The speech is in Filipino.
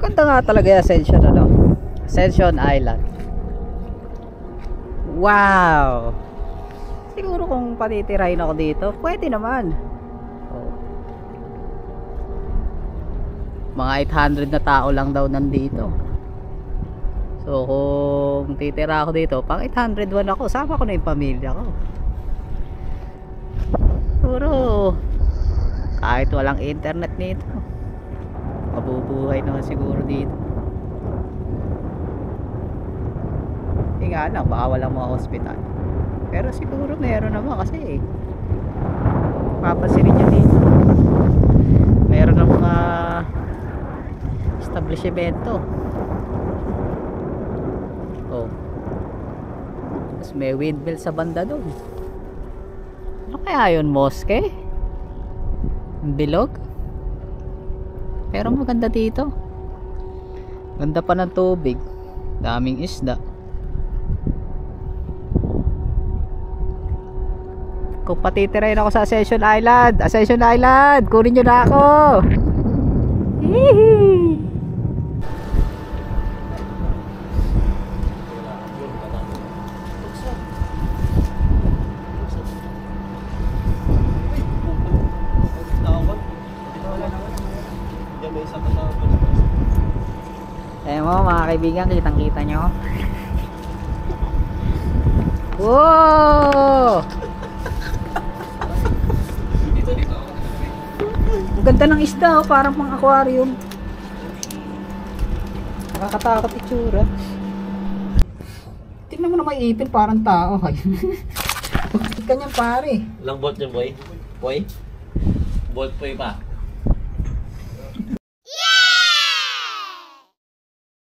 Maganda nga talaga yung Ascension, ano? Ascension Island. Wow! Siguro kung patitirahin ako dito, pwede naman. Oh. Mga 800 na tao lang daw nandito. So kung titira ako dito, pang 801 ako, sama ko na yung pamilya ko. Siguro kahit walang internet nito, mabubuhay naman siguro dito. Hindi nga lang, baka walang mga hospital. Pero siguro meron naman kasi papansin nyo dito, meron ng mga establishmento. Oh. Tapos may windmill sa banda doon. Ano kaya yun? Mosque? Bilog? Pero maganda dito. Ganda pa ng tubig. Daming isda. Kung patitirahin ako sa Ascension Island, Ascension Island, kunin nyo na ako. Hihi. Ayan mo mga kaibigan, kitang kita nyo. Wow! Ang ganda ng isda, oh, parang pang aquarium. Nakakatakot itsura. Tingnan mo na may ipin, parang tao. Bakit ka niyan pare? Lang bolt niya boy? Boy? Bolt boy pa?